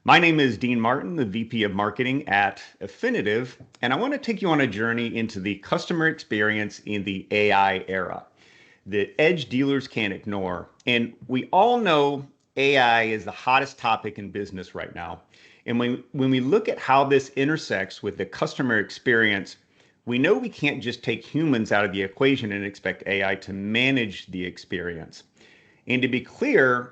My name is Dean Martin, the VP of Marketing at Affinitive, and I want to take you on a journey into the customer experience in the AI era, the edge dealers can't ignore. And we all know AI is the hottest topic in business right now. And when we look at how this intersects with the customer experience, we know we can't just take humans out of the equation and expect AI to manage the experience. And to be clear,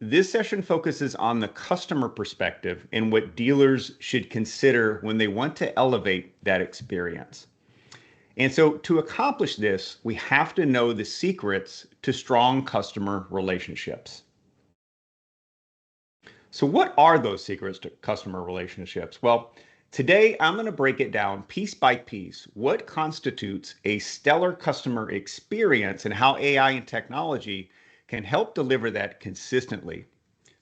this session focuses on the customer perspective and what dealers should consider when they want to elevate that experience. And so to accomplish this, we have to know the secrets to strong customer relationships. So what are those secrets to customer relationships? Well, today I'm going to break it down piece by piece. What constitutes a stellar customer experience and how AI and technology can help deliver that consistently,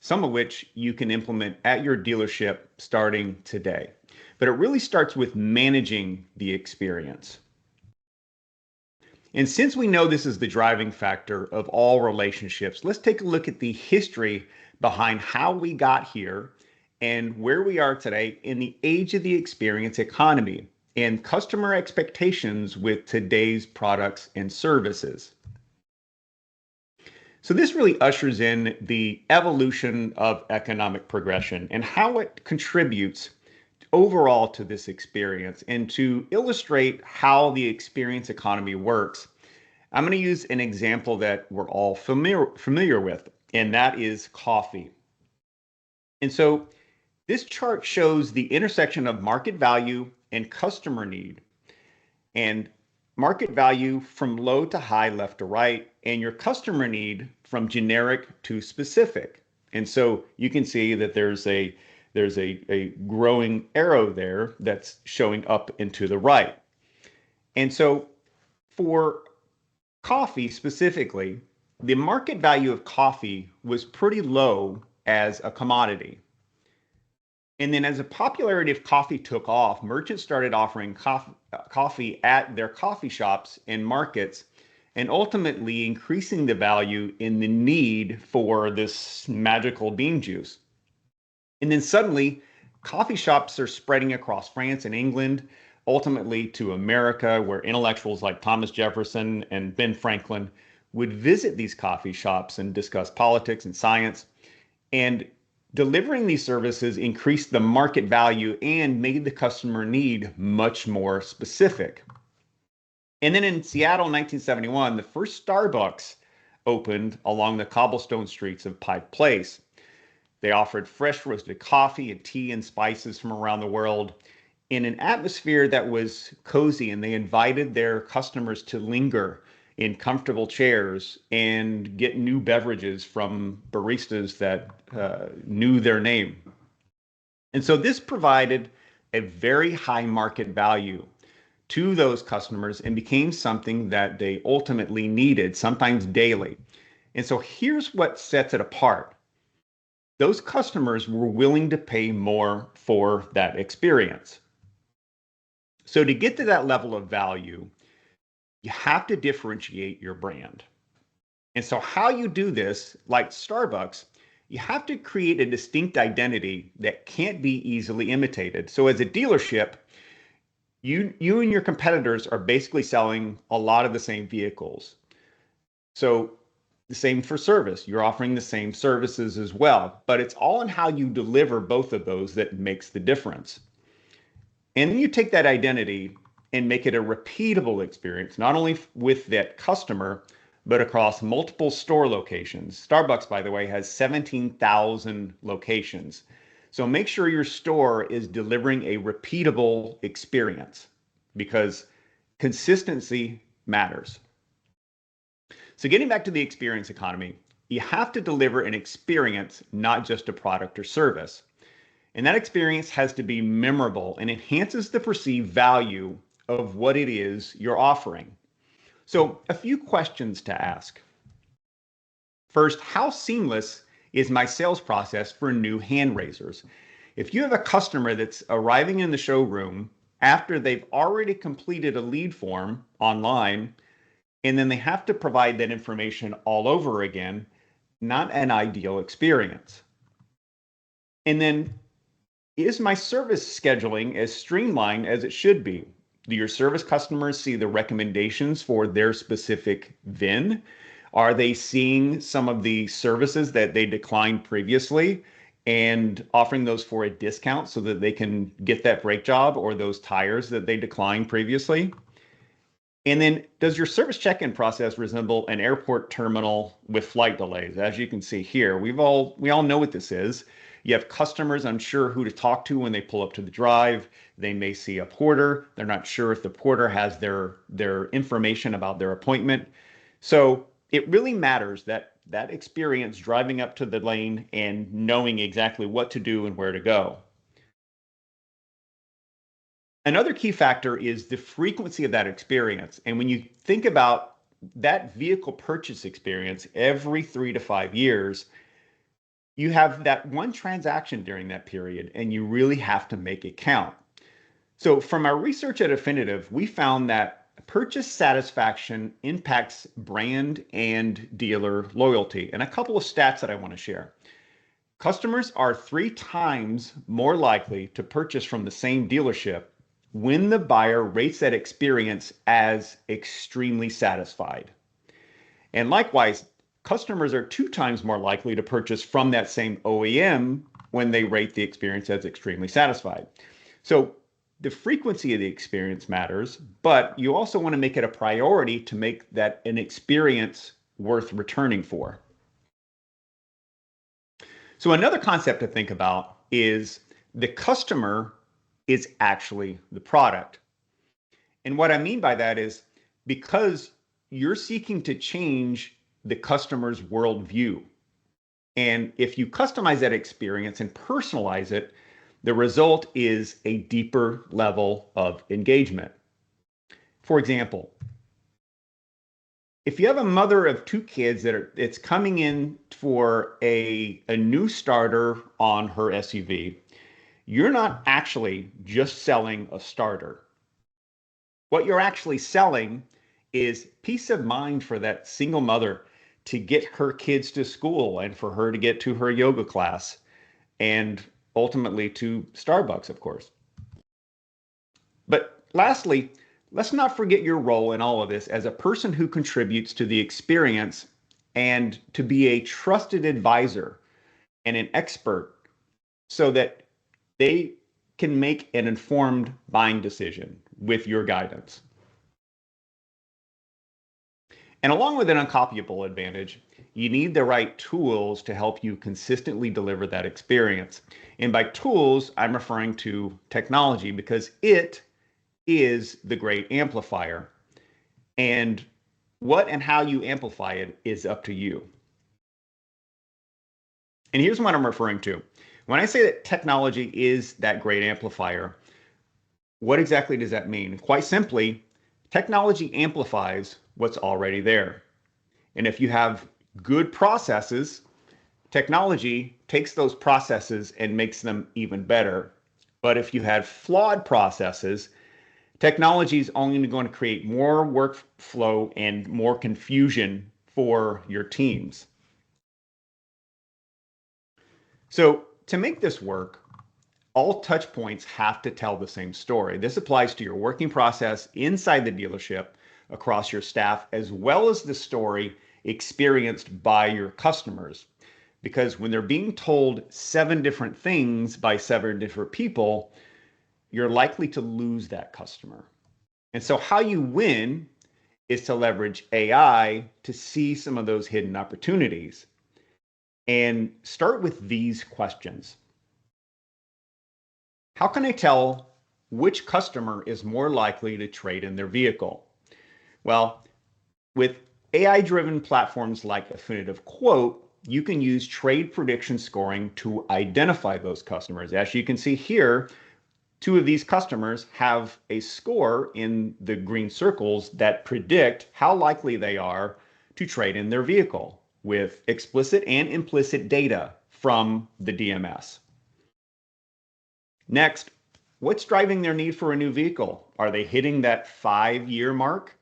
some of which you can implement at your dealership starting today. But it really starts with managing the experience. And since we know this is the driving factor of all relationships, let's take a look at the history behind how we got here and where we are today in the age of the experience economy and customer expectations with today's products and services. So this really ushers in the evolution of economic progression and how it contributes overall to this experience. And to illustrate how the experience economy works, I'm going to use an example that we're all familiar with, and that is coffee. And so this chart shows the intersection of market value and customer need. And market value from low to high, left to right, and your customer need from generic to specific. And so you can see that there's a growing arrow there that's showing up and to the right. And so for coffee specifically, the market value of coffee was pretty low as a commodity. And then as the popularity of coffee took off, merchants started offering coffee at their coffee shops and markets, and ultimately increasing the value in the need for this magical bean juice. And then suddenly, coffee shops are spreading across France and England, ultimately to America, where intellectuals like Thomas Jefferson and Ben Franklin would visit these coffee shops and discuss politics and science. And delivering these services increased the market value and made the customer need much more specific. And then in Seattle, 1971, the first Starbucks opened along the cobblestone streets of Pike Place. They offered fresh roasted coffee and tea and spices from around the world in an atmosphere that was cozy, and they invited their customers to linger in comfortable chairs and get new beverages from baristas that knew their name. And so this provided a very high market value to those customers and became something that they ultimately needed, sometimes daily. And so here's what sets it apart. Those customers were willing to pay more for that experience. So to get to that level of value, you have to differentiate your brand. And so how you do this, like Starbucks, you have to create a distinct identity that can't be easily imitated. So as a dealership, you and your competitors are basically selling a lot of the same vehicles. So the same for service. You're offering the same services as well, but it's all in how you deliver both of those that makes the difference. And then you take that identity and make it a repeatable experience, not only with that customer, but across multiple store locations. Starbucks, by the way, has 17,000 locations. So make sure your store is delivering a repeatable experience because consistency matters. So getting back to the experience economy, you have to deliver an experience, not just a product or service. And that experience has to be memorable and enhances the perceived value of what it is you're offering. So a few questions to ask. First, how seamless is my sales process for new hand raisers? If you have a customer that's arriving in the showroom after they've already completed a lead form online, and then they have to provide that information all over again, not an ideal experience. And then Is my service scheduling as streamlined as it should be? Do your service customers see the recommendations for their specific VIN? Are they seeing some of the services that they declined previously and offering those for a discount so that they can get that brake job or those tires that they declined previously? And then does your service check-in process resemble an airport terminal with flight delays? As you can see here, we all know what this is. You have customers unsure who to talk to when they pull up to the drive. They may see a porter. They're not sure if the porter has their information about their appointment. So it really matters that experience driving up to the lane and knowing exactly what to do and where to go. Another key factor is the frequency of that experience. And when you think about that vehicle purchase experience every 3 to 5 years, you have that one transaction during that period, and you really have to make it count. So from our research at Afinitiv, we found that purchase satisfaction impacts brand and dealer loyalty. And a couple of stats that I want to share. Customers are 3 times more likely to purchase from the same dealership when the buyer rates that experience as extremely satisfied. And likewise, customers are 2 times more likely to purchase from that same OEM when they rate the experience as extremely satisfied. So the frequency of the experience matters, but you also want to make it a priority to make that an experience worth returning for. So another concept to think about is the customer is actually the product. And what I mean by that is because you're seeking to change the customer's worldview. And if you customize that experience and personalize it, the result is a deeper level of engagement. For example, if you have a mother of 2 kids it's coming in for a new starter on her SUV, you're not actually just selling a starter. What you're actually selling is peace of mind for that single mother to get her kids to school and for her to get to her yoga class and ultimately to Starbucks, of course. But lastly, let's not forget your role in all of this as a person who contributes to the experience and to be a trusted advisor and an expert so that they can make an informed buying decision with your guidance. And along with an uncopyable advantage, you need the right tools to help you consistently deliver that experience. And by tools, I'm referring to technology because it is the great amplifier. And what and how you amplify it is up to you. And here's what I'm referring to. When I say that technology is that great amplifier, what exactly does that mean? Quite simply, technology amplifies what's already there. And if you have good processes, technology takes those processes and makes them even better. But if you have flawed processes, technology is only going to create more workflow and more confusion for your teams. So to make this work, all touch points have to tell the same story. This applies to your working process inside the dealership, across your staff, as well as the story experienced by your customers. Because when they're being told 7 different things by 7 different people, you're likely to lose that customer. And so how you win is to leverage AI to see some of those hidden opportunities. And start with these questions. How can I tell which customer is more likely to trade in their vehicle? Well, with AI-driven platforms like Afinitiv Quote, you can use trade prediction scoring to identify those customers. As you can see here, 2 of these customers have a score in the green circles that predict how likely they are to trade in their vehicle with explicit and implicit data from the DMS. Next, what's driving their need for a new vehicle? Are they hitting that 5-year mark?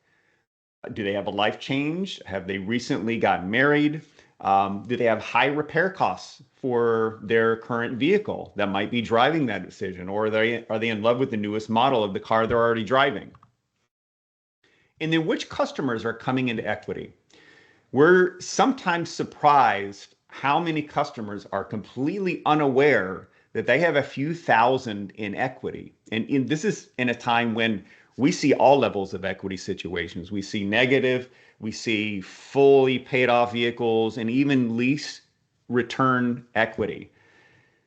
Do they have a life change? Have they recently gotten married? Do they have high repair costs for their current vehicle that might be driving that decision? Or are they in love with the newest model of the car they're already driving? And then which customers are coming into equity? We're sometimes surprised how many customers are completely unaware that they have a few thousand in equity. And this is in a time when we see all levels of equity situations. We see negative, we see fully paid off vehicles, and even lease return equity.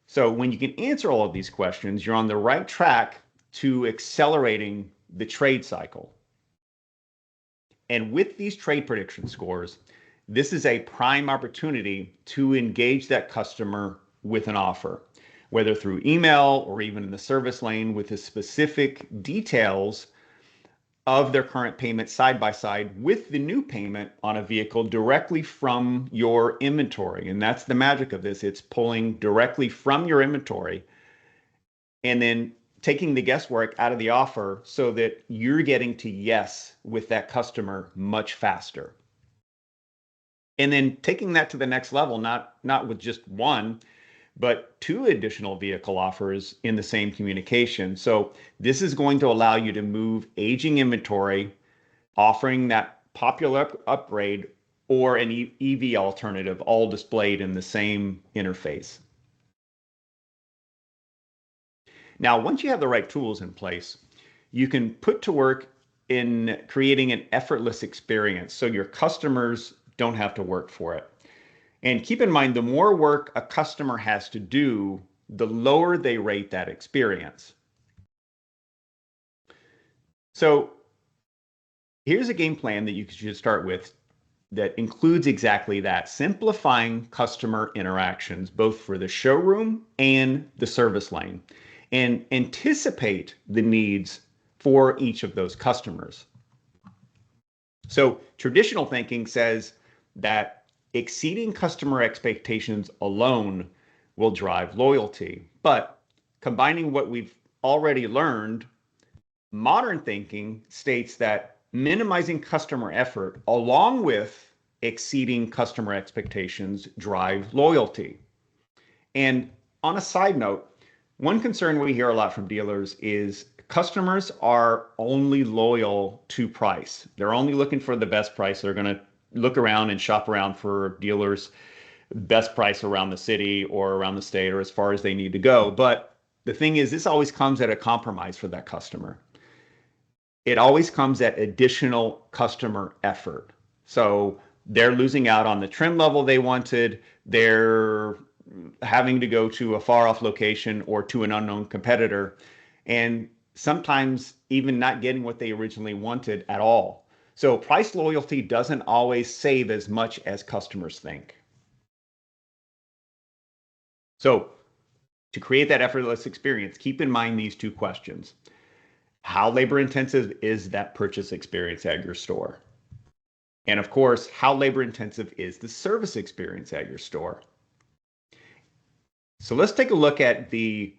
So when you can answer all of these questions, you're on the right track to accelerating the trade cycle. And with these trade prediction scores, this is a prime opportunity to engage that customer with an offer, whether through email or even in the service lane with the specific details of their current payment side by side with the new payment on a vehicle directly from your inventory. And that's the magic of this. It's pulling directly from your inventory and then taking the guesswork out of the offer so that you're getting to yes with that customer much faster. And then taking that to the next level, not with just one, but two additional vehicle offers in the same communication. So this is going to allow you to move aging inventory, offering that popular upgrade or an EV alternative, all displayed in the same interface. Now, once you have the right tools in place, you can put to work in creating an effortless experience so your customers don't have to work for it. And keep in mind, the more work a customer has to do, the lower they rate that experience. So here's a game plan that you should start with that includes exactly that, simplifying customer interactions, both for the showroom and the service lane, and anticipate the needs for each of those customers. So traditional thinking says that exceeding customer expectations alone will drive loyalty. But combining what we've already learned, modern thinking states that minimizing customer effort along with exceeding customer expectations drive loyalty. And on a side note, one concern we hear a lot from dealers is customers are only loyal to price. They're only looking for the best price. They're going to look around and shop around for dealers best price around the city or around the state or as far as they need to go. But the thing is, this always comes at a compromise for that customer. It always comes at additional customer effort. So they're losing out on the trim level they wanted. They're having to go to a far off location or to an unknown competitor, and sometimes even not getting what they originally wanted at all. So price loyalty doesn't always save as much as customers think. So to create that effortless experience, keep in mind these two questions. How labor intensive is that purchase experience at your store? And of course, how labor intensive is the service experience at your store? So let's take a look at the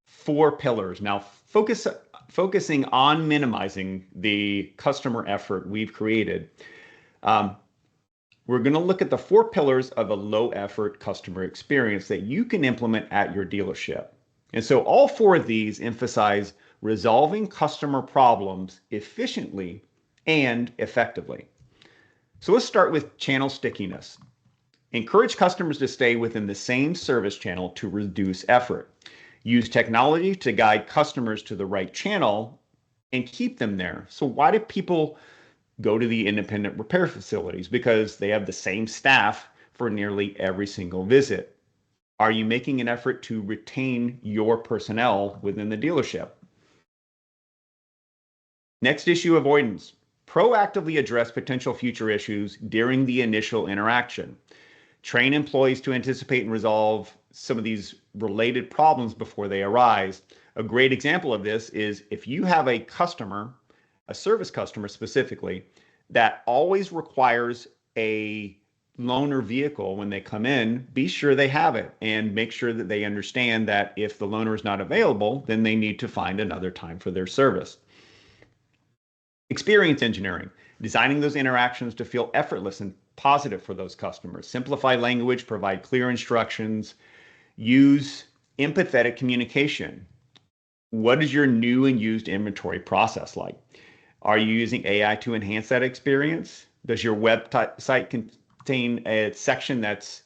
4 pillars. Now, focusing on minimizing the customer effort we've created. We're going to look at the 4 pillars of a low effort customer experience that you can implement at your dealership. And so all 4 of these emphasize resolving customer problems efficiently and effectively. So let's start with channel stickiness. Encourage customers to stay within the same service channel to reduce effort. Use technology to guide customers to the right channel and keep them there. So why do people go to the independent repair facilities? Because they have the same staff for nearly every single visit. Are you making an effort to retain your personnel within the dealership? Next issue, avoidance. Proactively address potential future issues during the initial interaction. Train employees to anticipate and resolve some of these related problems before they arise. A great example of this is if you have a customer, a service customer specifically, that always requires a loaner vehicle when they come in, be sure they have it and make sure that they understand that if the loaner is not available, then they need to find another time for their service. Experience engineering, designing those interactions to feel effortless and positive for those customers. Simplify language, provide clear instructions, use empathetic communication. What is your new and used inventory process like? Are you using AI to enhance that experience? Does your website contain a section that's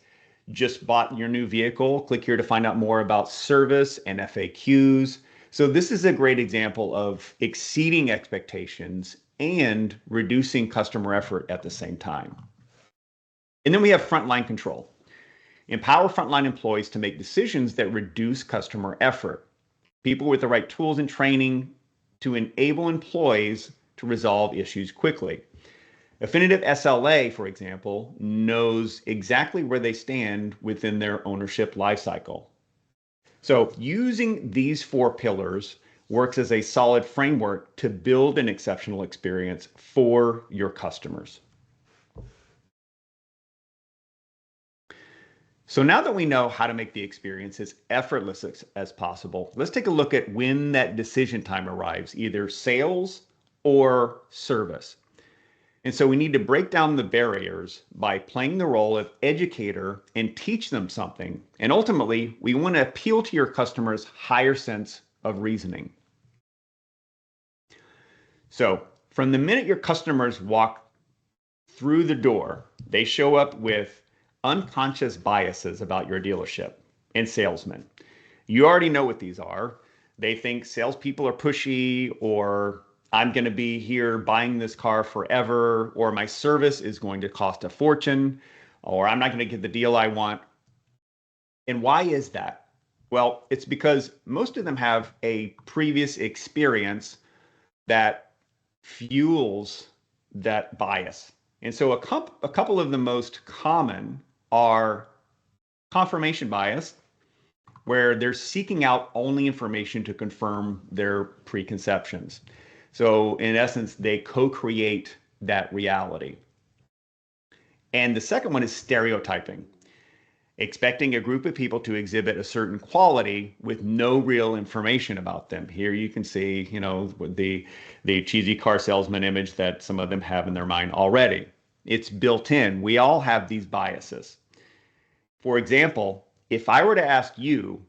just bought your new vehicle? Click here to find out more about service and FAQs. So this is a great example of exceeding expectations and reducing customer effort at the same time. And then we have frontline control. Empower frontline employees to make decisions that reduce customer effort. People with the right tools and training to enable employees to resolve issues quickly. Affinity SLA, for example, knows exactly where they stand within their ownership lifecycle. So using these 4 pillars works as a solid framework to build an exceptional experience for your customers. So now that we know how to make the experience as effortless as possible, let's take a look at when that decision time arrives, either sales or service. And so we need to break down the barriers by playing the role of educator and teach them something. And ultimately, we want to appeal to your customers' higher sense of reasoning. So from the minute your customers walk through the door, they show up with unconscious biases about your dealership and salesmen. You already know what these are. They think salespeople are pushy, or I'm going to be here buying this car forever, or my service is going to cost a fortune, or I'm not going to get the deal I want. And why is that? Well, it's because most of them have a previous experience that fuels that bias. And so a couple of the most common are confirmation bias, where they're seeking out only information to confirm their preconceptions. So in essence, they co-create that reality. And the second one is stereotyping, expecting a group of people to exhibit a certain quality with no real information about them. Here you can see, the cheesy car salesman image that some of them have in their mind already. It's built in. We all have these biases. For example, if I were to ask you,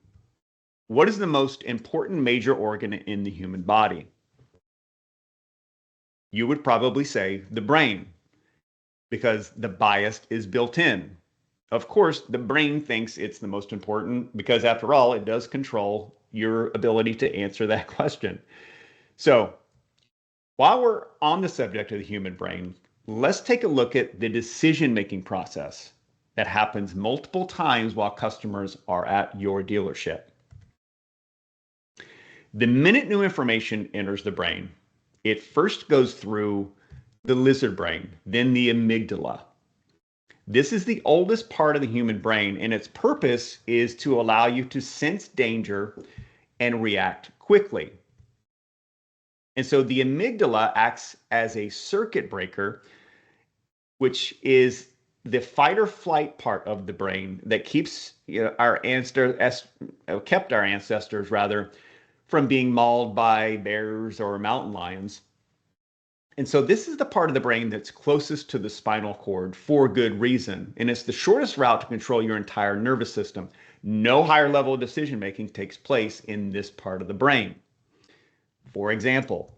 what is the most important major organ in the human body? You would probably say the brain, because the bias is built in. Of course, the brain thinks it's the most important because, after all, it does control your ability to answer that question. So while we're on the subject of the human brain, let's take a look at the decision-making process that happens multiple times while customers are at your dealership. The minute new information enters the brain, it first goes through the lizard brain, then the amygdala. This is the oldest part of the human brain, and its purpose is to allow you to sense danger and react quickly. And so the amygdala acts as a circuit breaker, which is the fight or flight part of the brain that keeps kept our ancestors from being mauled by bears or mountain lions. And so this is the part of the brain that's closest to the spinal cord for good reason. And it's the shortest route to control your entire nervous system. No higher level of decision making takes place in this part of the brain. For example,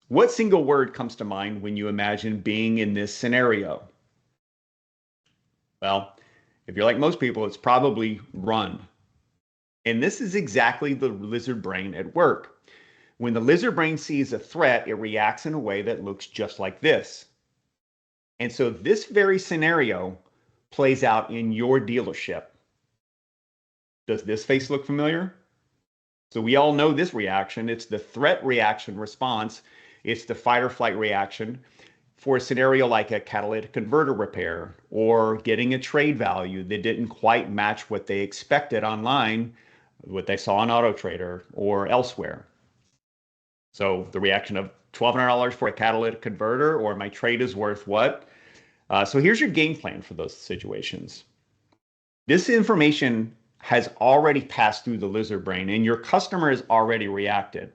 what single word comes to mind when you imagine being in this scenario? Well, if you're like most people, it's probably run. And this is exactly the lizard brain at work. When the lizard brain sees a threat, it reacts in a way that looks just like this. And so this very scenario plays out in your dealership. Does this face look familiar? So we all know this reaction. It's the threat reaction response. It's the fight or flight reaction for a scenario like a catalytic converter repair or getting a trade value that didn't quite match what they expected online, what they saw on AutoTrader or elsewhere. So the reaction of $1,200 for a catalytic converter, or my trade is worth what? So here's your game plan for those situations. This information has already passed through the lizard brain and your customer has already reacted.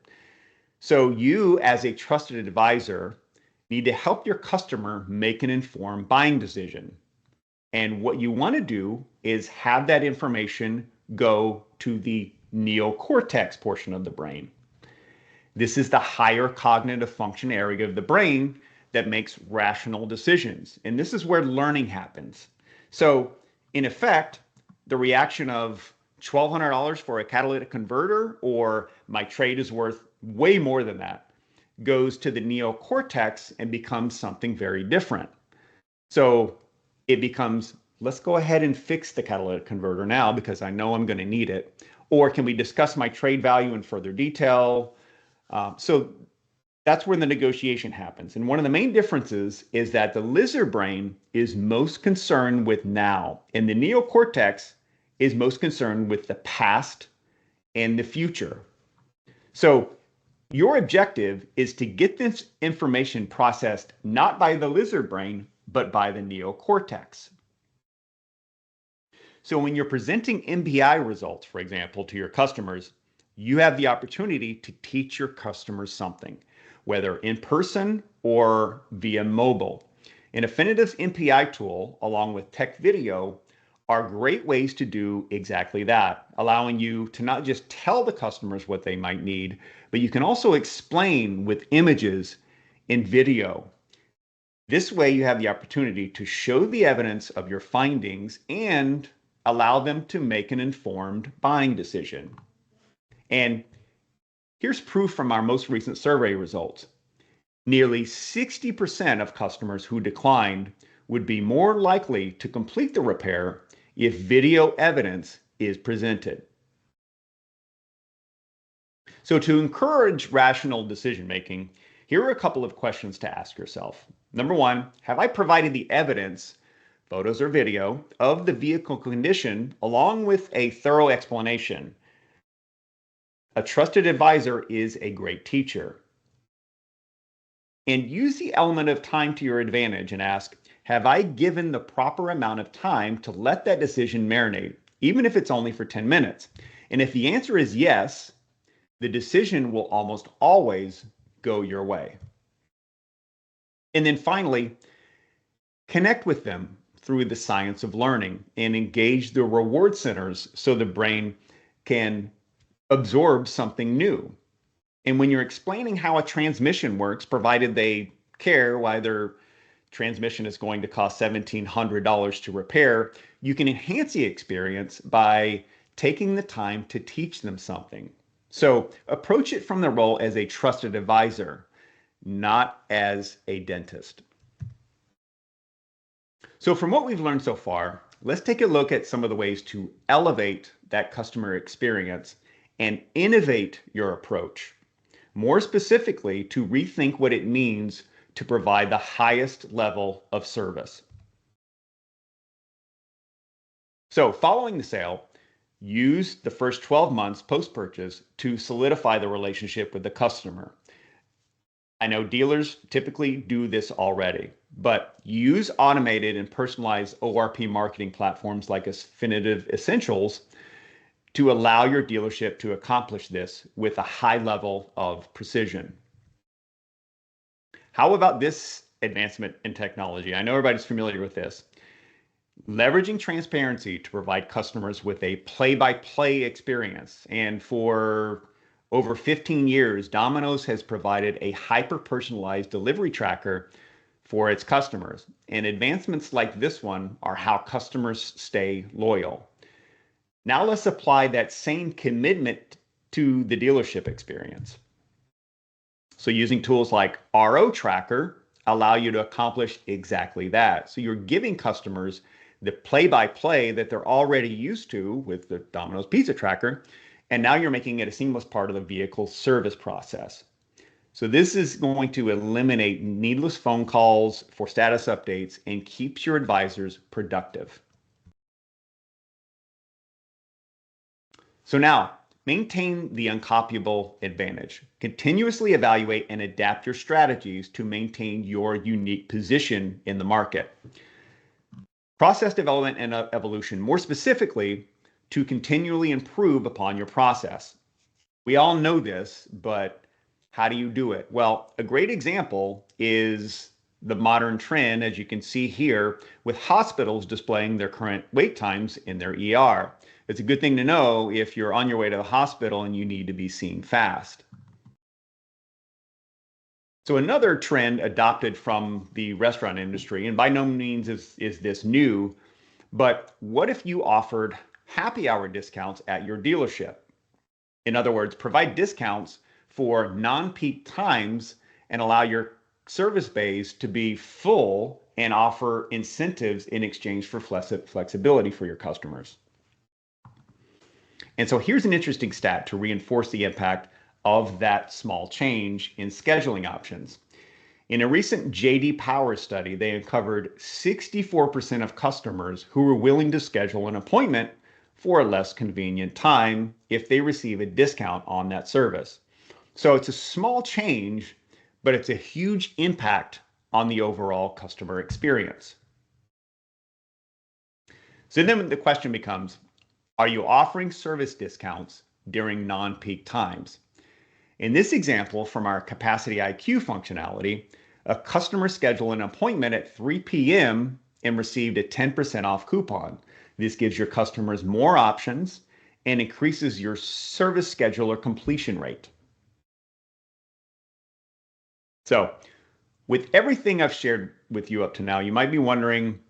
So you, as a trusted advisor, need to help your customer make an informed buying decision. And what you want to do is have that information go to the neocortex portion of the brain. This is the higher cognitive function area of the brain that makes rational decisions. And this is where learning happens. So, in effect, the reaction of $1,200 for a catalytic converter or my trade is worth way more than that goes to the neocortex and becomes something very different. So it becomes, let's go ahead and fix the catalytic converter now because I know I'm going to need it. Or can we discuss my trade value in further detail? So that's where the negotiation happens. And one of the main differences is that the lizard brain is most concerned with now, and the neocortex is most concerned with the past and the future. So your objective is to get this information processed not by the lizard brain, but by the neocortex. So when you're presenting MPI results, for example, to your customers, you have the opportunity to teach your customers something, whether in person or via mobile. And Affinitive's MPI tool, along with Tech Video, are great ways to do exactly that, allowing you to not just tell the customers what they might need, but you can also explain with images and video. This way you have the opportunity to show the evidence of your findings and allow them to make an informed buying decision. And here's proof from our most recent survey results. Nearly 60% of customers who declined would be more likely to complete the repair if video evidence is presented. So to encourage rational decision making, here are a couple of questions to ask yourself. Number one, have I provided the evidence, photos or video, of the vehicle condition along with a thorough explanation? A trusted advisor is a great teacher. And use the element of time to your advantage and ask, have I given the proper amount of time to let that decision marinate, even if it's only for 10 minutes? And if the answer is yes, the decision will almost always go your way. And then finally, connect with them through the science of learning and engage the reward centers so the brain can absorb something new. And when you're explaining how a transmission works, provided they care why their transmission is going to cost $1,700 to repair, you can enhance the experience by taking the time to teach them something. So approach it from the role as a trusted advisor, not as a dentist. So from what we've learned so far, let's take a look at some of the ways to elevate that customer experience and innovate your approach. More specifically, to rethink what it means to provide the highest level of service. So following the sale, use the first 12 months post-purchase to solidify the relationship with the customer. I know dealers typically do this already, but use automated and personalized ORP marketing platforms like Affinitive Essentials to allow your dealership to accomplish this with a high level of precision. How about this advancement in technology? I know everybody's familiar with this. Leveraging transparency to provide customers with a play-by-play experience. And for over 15 years, Domino's has provided a hyper-personalized delivery tracker for its customers. And advancements like this one are how customers stay loyal. Now let's apply that same commitment to the dealership experience. So using tools like RO Tracker allow you to accomplish exactly that. So you're giving customers the play-by-play that they're already used to with the Domino's Pizza Tracker, and now you're making it a seamless part of the vehicle service process. So this is going to eliminate needless phone calls for status updates and keeps your advisors productive. So now, maintain the uncopyable advantage. Continuously evaluate and adapt your strategies to maintain your unique position in the market. Process development and evolution, more specifically, to continually improve upon your process. We all know this, but How do you do it? Well, a great example is the modern trend, as you can see here, with hospitals displaying their current wait times in their ER. It's a good thing to know if you're on your way to the hospital and you need to be seen fast. So another trend adopted from the restaurant industry, and by no means is this new, but what if you offered happy hour discounts at your dealership? In other words, provide discounts for non-peak times and allow your service bays to be full and offer incentives in exchange for flexibility for your customers. And so here's an interesting stat to reinforce the impact of that small change in scheduling options. In a recent JD Power study, they uncovered 64% of customers who were willing to schedule an appointment for a less convenient time if they receive a discount on that service. So it's a small change, but it's a huge impact on the overall customer experience. So then the question becomes, are you offering service discounts during non-peak times? In this example from our Capacity IQ functionality, a customer scheduled an appointment at 3 p.m. and received a 10% off coupon. This gives your customers more options and increases your service scheduler completion rate. So, with everything I've shared with you up to now, you might be wondering,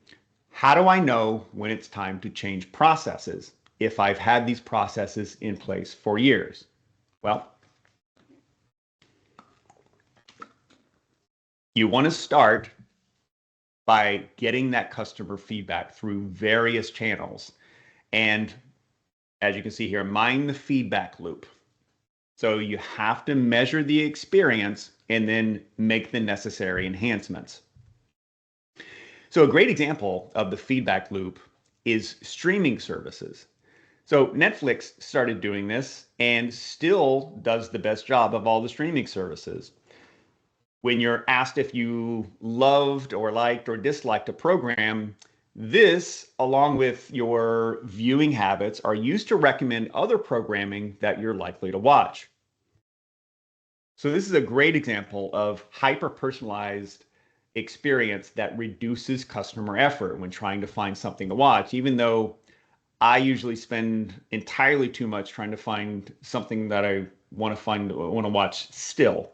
how do I know when it's time to change processes if I've had these processes in place for years? Well, you want to start by getting that customer feedback through various channels. And as you can see here, mind the feedback loop. So you have to measure the experience and then make the necessary enhancements. So a great example of the feedback loop is streaming services. So Netflix started doing this and still does the best job of all the streaming services. When you're asked if you loved or liked or disliked a program, this, along with your viewing habits, are used to recommend other programming that you're likely to watch. So this is a great example of hyper-personalized experience that reduces customer effort when trying to find something to watch, even though I usually spend entirely too much trying to find something that I want to watch still.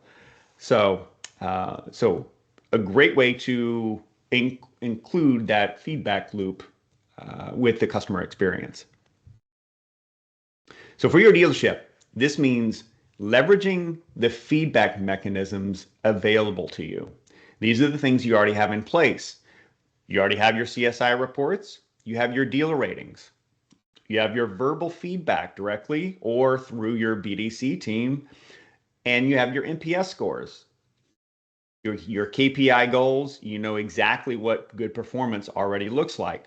So a great way to include that feedback loop with the customer experience. So for your dealership, this means leveraging the feedback mechanisms available to you. These are the things you already have in place. You already have your CSI reports, you have your dealer ratings, you have your verbal feedback directly or through your BDC team, and you have your NPS scores. Your KPI goals, you know exactly what good performance already looks like.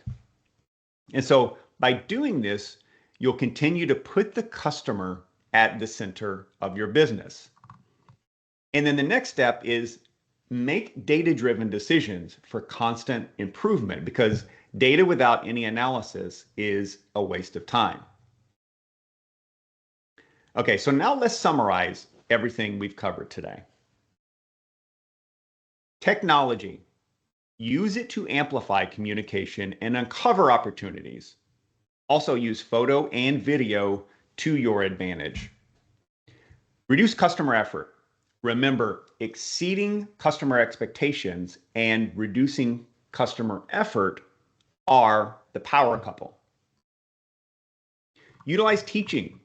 And so by doing this, you'll continue to put the customer at the center of your business. And then the next step is make data-driven decisions for constant improvement, because data without any analysis is a waste of time. Okay, so now let's summarize everything we've covered today. Technology. Use it to amplify communication and uncover opportunities. Also use photo and video to your advantage. Reduce customer effort. Remember, exceeding customer expectations and reducing customer effort are the power couple. Utilize teaching.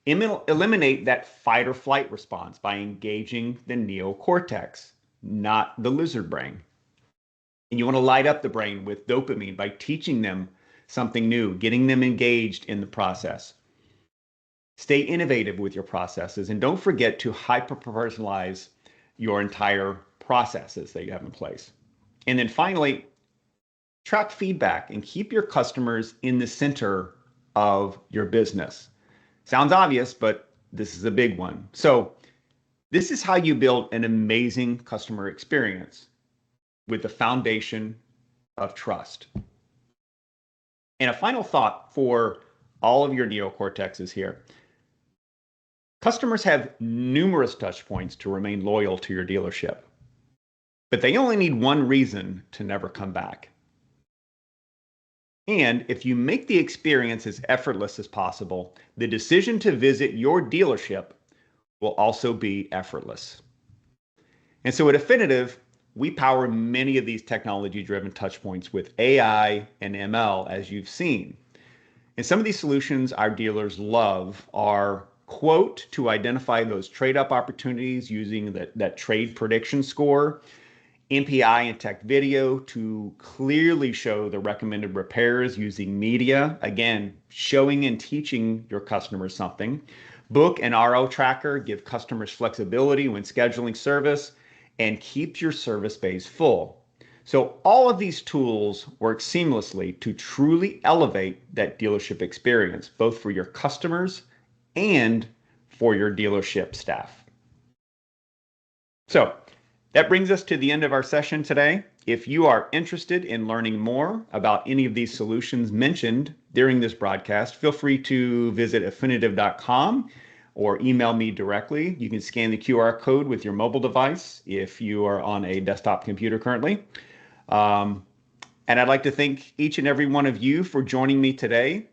Eliminate that fight or flight response by engaging the neocortex, not the lizard brain. And you want to light up the brain with dopamine by teaching them something new, getting them engaged in the process. Stay innovative with your processes, and don't forget to hyper-personalize your entire processes that you have in place. And then finally, track feedback and keep your customers in the center of your business. Sounds obvious, but this is a big one. So this is how you build an amazing customer experience with the foundation of trust. And a final thought for all of your neocortexes here. Customers have numerous touch points to remain loyal to your dealership, but they only need one reason to never come back. And if you make the experience as effortless as possible, the decision to visit your dealership will also be effortless. And so at Afinitive, we power many of these technology-driven touchpoints with AI and ML, as you've seen. And some of these solutions our dealers love are Quote to identify those trade-up opportunities using that trade prediction score, MPI and Tech Video to clearly show the recommended repairs using media, again, showing and teaching your customers something. Book and RO Tracker give customers flexibility when scheduling service and keeps your service bays full. So all of these tools work seamlessly to truly elevate that dealership experience, both for your customers and for your dealership staff. So that brings us to the end of our session today. If you are interested in learning more about any of these solutions mentioned during this broadcast, feel free to visit Afinitive.com or email me directly. You can scan the QR code with your mobile device if you are on a desktop computer currently. And I'd like to thank each and every one of you for joining me today